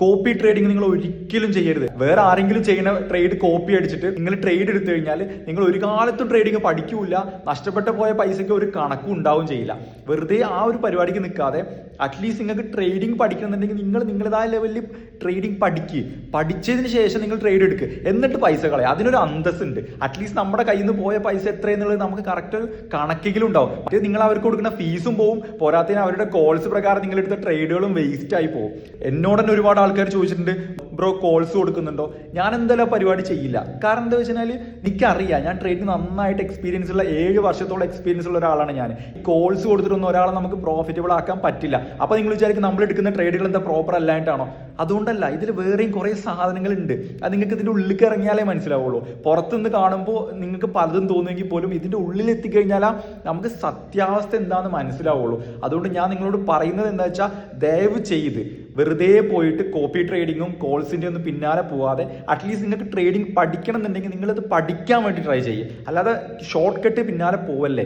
Copy trading നിങ്ങൾ ഒരിക്കലും ചെയ്യരുത്. വേറെ ആരെങ്കിലും ചെയ്യുന്ന ട്രേഡ് കോപ്പി അടിച്ചിട്ട് നിങ്ങൾ ട്രേഡ് എടുത്തു കഴിഞ്ഞാൽ നിങ്ങൾ ഒരു കാലത്തും ട്രേഡിംഗ് പഠിക്കൂല. നഷ്ടപ്പെട്ടു പോയ പൈസയ്ക്ക് ഒരു കണക്കും ഉണ്ടാവും ചെയ്യില്ല. വെറുതെ ആ ഒരു പരിപാടിക്ക് നിൽക്കാതെ അറ്റ്ലീസ്റ്റ് നിങ്ങൾക്ക് ട്രേഡിംഗ് പഠിക്കണമെന്നുണ്ടെങ്കിൽ നിങ്ങൾ നിങ്ങളുടേതായ ലെവലിൽ ട്രേഡിംഗ് പഠിച്ചതിന് ശേഷം നിങ്ങൾ ട്രേഡ് എടുക്കുക, എന്നിട്ട് പൈസ കളയുക. അതിനൊരു അന്തസ്സുണ്ട്. അറ്റ്ലീസ്റ്റ് നമ്മുടെ കയ്യിൽ നിന്ന് പോയ പൈസ എത്രയെന്നുള്ളത് നമുക്ക് കറക്റ്റ് ഒരു കണക്കെങ്കിലും ഉണ്ടാവും. മറ്റേ നിങ്ങൾ അവർക്ക് കൊടുക്കുന്ന ഫീസും പോവും, പോരാത്തതിന് അവരുടെ കോൾസ് പ്രകാരം നിങ്ങൾ എടുത്ത ട്രേഡുകളും വേസ്റ്റ് ആയി പോകും. എന്നോട് തന്നെ ഒരുപാട് ആൾക്കാർ ചോദിച്ചിട്ടുണ്ട്, ബ്രോ കോൾസ് കൊടുക്കുന്നുണ്ടോ? ഞാൻ എന്തായാലും ആ പരിപാടി ചെയ്യില്ല. കാരണം എന്താ വെച്ചാൽ എനിക്കറിയാം, ഞാൻ ട്രേഡിംഗ് നന്നായിട്ട് എക്സ്പീരിയൻസ് ഉള്ള 7 വർഷത്തോളം എക്സ്പീരിയൻസ് ഉള്ള ഒരാളാണ് ഞാൻ. കോൾസ് കൊടുത്തിട്ടൊന്നും ഒരാളെ നമുക്ക് പ്രോഫിറ്റബിൾ ആക്കാൻ പറ്റില്ല. അപ്പൊ നിങ്ങൾ വിചാരിക്കും നമ്മൾ എടുക്കുന്ന ട്രേഡുകൾ എന്താ പ്രോപ്പർ അല്ലായിട്ടാണോ? അതുകൊണ്ടല്ല, ഇതിൽ വേറെയും കുറെ സാധനങ്ങൾ ഉണ്ട്. അത് നിങ്ങൾക്ക് ഇതിന്റെ ഉള്ളിലേക്ക് ഇറങ്ങിയാലേ മനസ്സിലാവുള്ളൂ. പുറത്തുനിന്ന് കാണുമ്പോൾ നിങ്ങൾക്ക് പലതും തോന്നുമെങ്കിൽ പോലും ഇതിന്റെ ഉള്ളിൽ എത്തിക്കഴിഞ്ഞാൽ നമുക്ക് സത്യാവസ്ഥ എന്താണെന്ന് മനസ്സിലാവുള്ളൂ. അതുകൊണ്ട് ഞാൻ നിങ്ങളോട് പറയുന്നത് എന്താ വെച്ചാൽ, ദയവ് ചെയ്ത് വെറുതെ പോയിട്ട് കോപ്പി ട്രേഡിങ്ങും കോൾസിന്റെ ഒന്നും പിന്നാലെ പോവാതെ അറ്റ്ലീസ്റ്റ് നിങ്ങൾക്ക് ട്രേഡിംഗ് പഠിക്കണം എന്നുണ്ടെങ്കിൽ നിങ്ങളത് പഠിക്കാൻ വേണ്ടി ട്രൈ ചെയ്യുക. അല്ലാതെ ഷോർട്ട് കട്ട് പിന്നാലെ പോവല്ലേ.